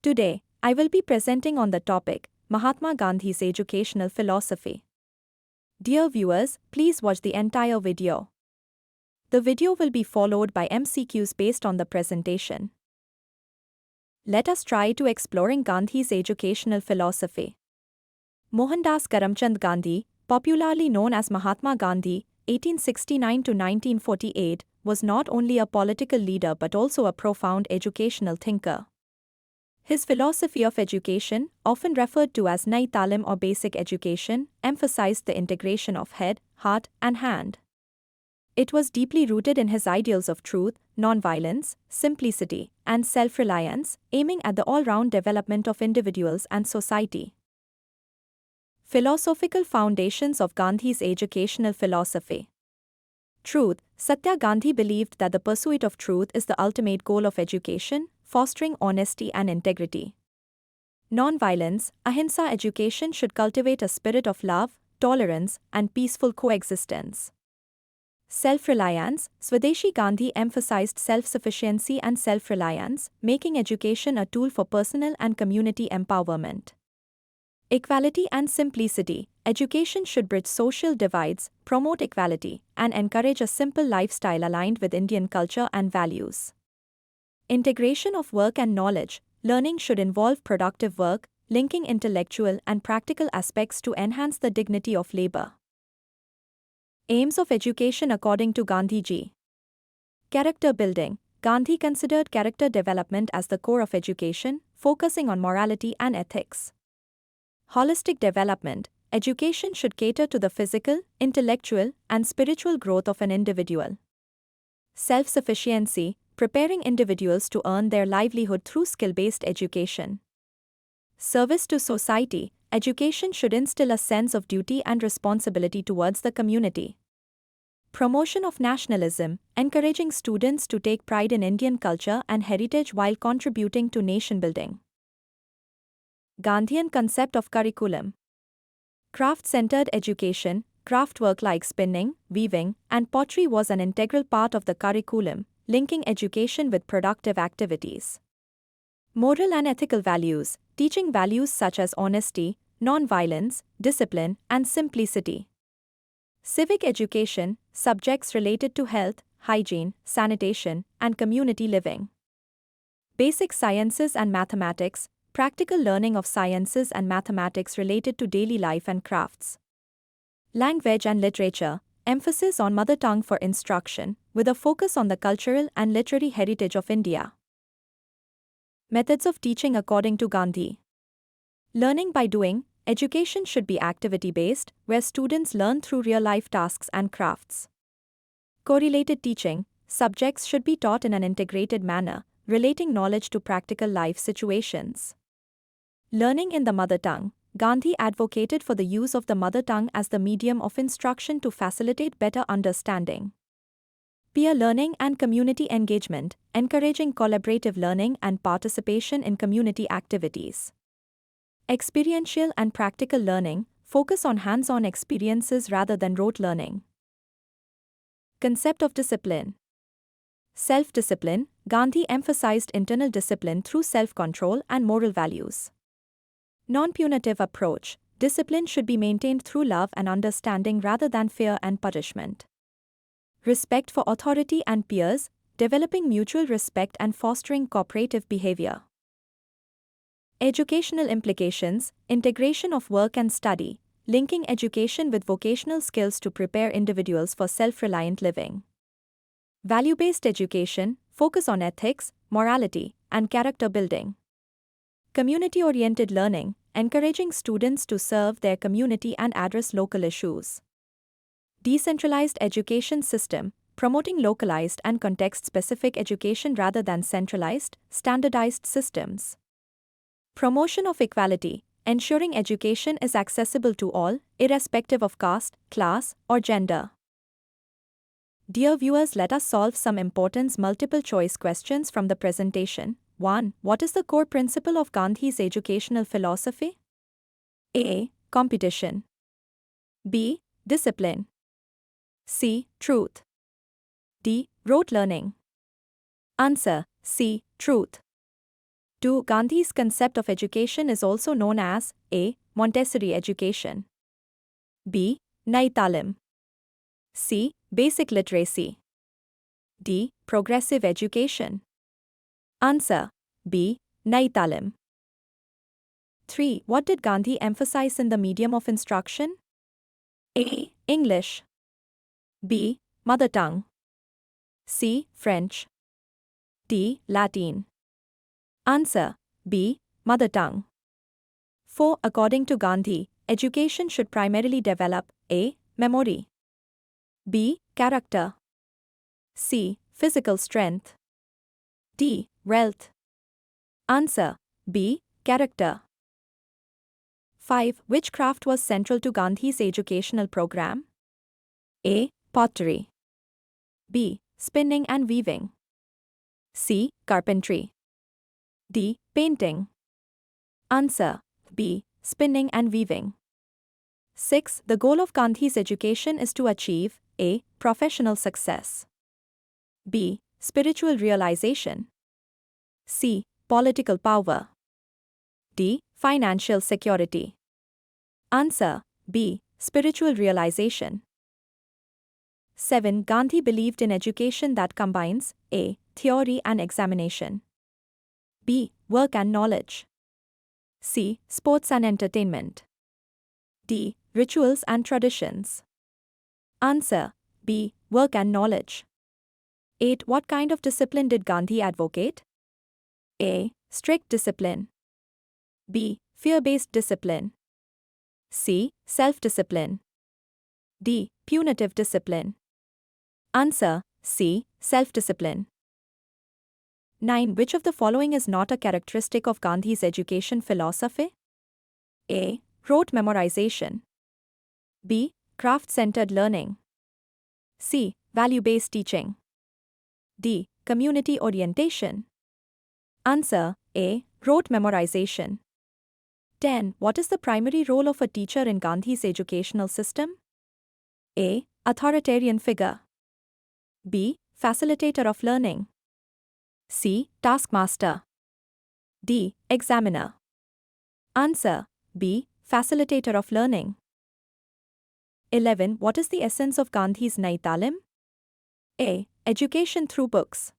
Today, I will be presenting on the topic, Mahatma Gandhi's educational philosophy. Dear viewers, please watch the entire video. The video will be followed by MCQs based on the presentation. Let us try to exploring Gandhi's educational philosophy. Mohandas Karamchand Gandhi, popularly known as Mahatma Gandhi, 1869 to 1948, was not only a political leader but also a profound educational thinker. His philosophy of education, often referred to as Nai Talim or basic education, emphasized the integration of head, heart, and hand. It was deeply rooted in his ideals of truth, nonviolence, simplicity, and self-reliance, aiming at the all-round development of individuals and society. Philosophical foundations of Gandhi's educational philosophy. Truth. Satya Gandhi believed that the pursuit of truth is the ultimate goal of education, fostering honesty and integrity. Nonviolence. Ahimsa education should cultivate a spirit of love, tolerance, and peaceful coexistence. Self-reliance. Swadeshi Gandhi emphasized self-sufficiency and self-reliance, making education a tool for personal and community empowerment. Equality and simplicity. Education should bridge social divides, promote equality, and encourage a simple lifestyle aligned with Indian culture and values. Integration of work and knowledge. Learning should involve productive work, linking intellectual and practical aspects to enhance the dignity of labor. Aims of education according to Gandhiji. Character building. Gandhi considered character development as the core of education, focusing on morality and ethics. Holistic development. Education should cater to the physical, intellectual, and spiritual growth of an individual. Self-sufficiency. Preparing individuals to earn their livelihood through skill-based education. Service to society. Education should instill a sense of duty and responsibility towards the community. Promotion of nationalism. Encouraging students to take pride in Indian culture and heritage while contributing to nation building. Gandhian concept of curriculum. Craft-centered education. Craft work like spinning, weaving, and pottery was an integral part of the curriculum, linking education with productive activities. Moral and ethical values. Teaching values such as honesty, non-violence, discipline, and simplicity. Civic education. Subjects related to health, hygiene, sanitation, and community living. Basic sciences and mathematics. Practical learning of sciences and mathematics related to daily life and crafts. Language and literature. Emphasis on mother tongue for instruction, with a focus on the cultural and literary heritage of India. Methods of teaching according to Gandhi. Learning by doing. Education should be activity-based, where students learn through real-life tasks and crafts. Correlated teaching. Subjects should be taught in an integrated manner, relating knowledge to practical life situations. Learning in the mother tongue. Gandhi advocated for the use of the mother tongue as the medium of instruction to facilitate better understanding. Peer learning and community engagement, encouraging collaborative learning and participation in community activities. Experiential and practical learning, focus on hands-on experiences rather than rote learning. Concept of discipline. Self-discipline. Gandhi emphasized internal discipline through self-control and moral values. Non-punitive approach. Discipline should be maintained through love and understanding rather than fear and punishment. Respect for authority and peers, developing mutual respect and fostering cooperative behavior. Educational implications. Integration of work and study, linking education with vocational skills to prepare individuals for self-reliant living. Value-based education, focus on ethics, morality, and character building. Community-oriented learning, encouraging students to serve their community and address local issues. Decentralized education system, promoting localized and context-specific education rather than centralized, standardized systems. Promotion of equality, ensuring education is accessible to all, irrespective of caste, class, or gender. Dear viewers, let us solve some important multiple-choice questions from the presentation. 1. What is the core principle of Gandhi's educational philosophy? A. Competition. B. Discipline. C. Truth. D. Rote learning. Answer: C. Truth. 2. Gandhi's concept of education is also known as A. Montessori education, B. Nai Talim, C. Basic literacy, D. Progressive education. Answer: B. Nai Talim. 3. What did Gandhi emphasize in the medium of instruction? A. English, B. Mother tongue, C. French, D. Latin. Answer: B. Mother tongue. 4. According to Gandhi, education should primarily develop A. Memory, B. Character, C. Physical strength, D. Wealth. Answer: B. Character. 5. Which craft was central to Gandhi's educational program? A. Pottery, B. Spinning and weaving, C. Carpentry, D. Painting. Answer: B. Spinning and weaving. 6. The goal of Gandhi's education is to achieve A. Professional success, B. Spiritual realization, C. Political power, D. Financial security. Answer: B. Spiritual realization. 7. Gandhi believed in education that combines A. Theory and examination, B. Work and knowledge, C. Sports and entertainment, D. Rituals and traditions. Answer: B. Work and knowledge. 8. What kind of discipline did Gandhi advocate? A. Strict discipline, B. Fear-based discipline, C. Self-discipline, D. Punitive discipline. Answer: C. Self-discipline. 9. Which of the following is not a characteristic of Gandhi's education philosophy? A. Rote memorization, B. Craft-centered learning, C. Value-based teaching, D. Community orientation. Answer: A. Rote memorization. 10. What is the primary role of a teacher in Gandhi's educational system? A. Authoritarian figure, B. Facilitator of learning, C. Taskmaster, D. Examiner. Answer: B. Facilitator of learning. 11. What is the essence of Gandhi's Nai Talim? A. Education through books,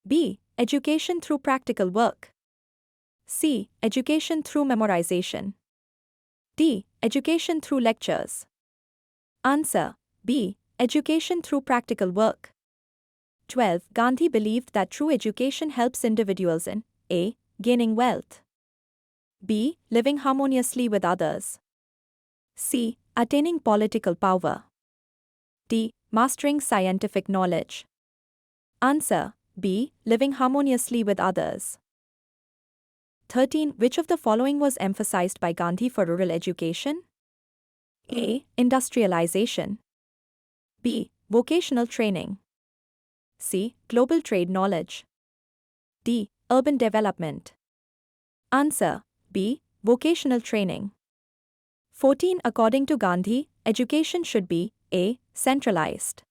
B. Education through practical work, C. Education through memorization, D. Education through lectures. Answer: B. Education through practical work. 12. Gandhi believed that true education helps individuals in A. Gaining wealth, B. Living harmoniously with others, C. Attaining political power, D. Mastering scientific knowledge. Answer: B. Living harmoniously with others. 13. Which of the following was emphasized by Gandhi for rural education? A. Industrialization, B. Vocational training, C. Global trade knowledge, D. Urban development. Answer: B. Vocational training. 14. According to Gandhi, education should be A. Centralized,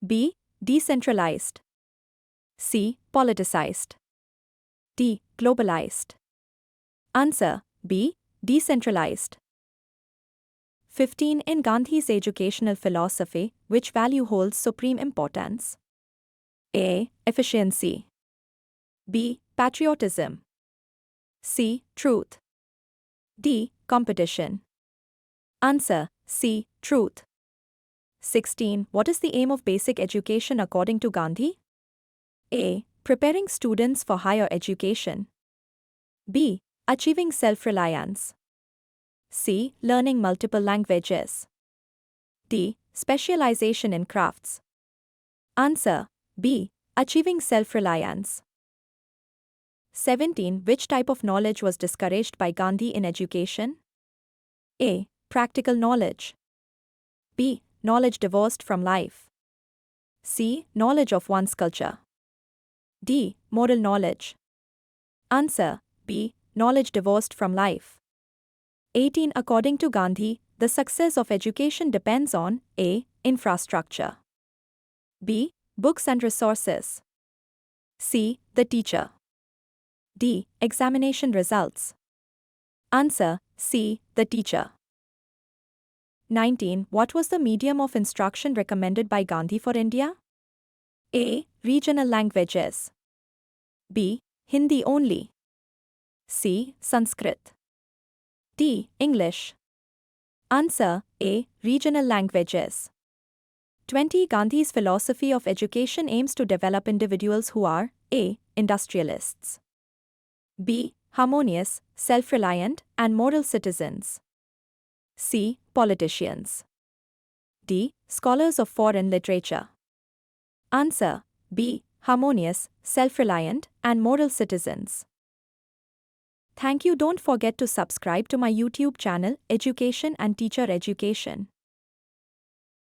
B. Decentralized, C. Politicized, D. Globalized. Answer: B. Decentralized. 15. In Gandhi's educational philosophy, which value holds supreme importance? A. Efficiency, B. Patriotism, C. Truth, D. Competition. Answer: C. Truth. 16. What is the aim of basic education according to Gandhi? A. Preparing students for higher education, B. Achieving self-reliance, C. Learning multiple languages, D. Specialization in crafts. Answer: B. Achieving self-reliance. 17. Which type of knowledge was discouraged by Gandhi in education? A. Practical knowledge, B. Knowledge divorced from life, C. Knowledge of one's culture, D. Moral knowledge. Answer: B. Knowledge divorced from life. 18. According to Gandhi, the success of education depends on A. Infrastructure, B. Books and resources, C. The teacher, D. Examination results. Answer C. The teacher. 19. What was the medium of instruction recommended by Gandhi for India? A. Regional languages. B. Hindi only. C. Sanskrit. D. English. Answer A. Regional languages. 20. Gandhi's philosophy of education aims to develop individuals who are A. Industrialists. B. Harmonious, self-reliant, and moral citizens. C. Politicians. D. Scholars of foreign literature. Answer B. Harmonious, self-reliant, and moral citizens. Thank you. Don't forget to subscribe to my YouTube channel, Education and Teacher Education.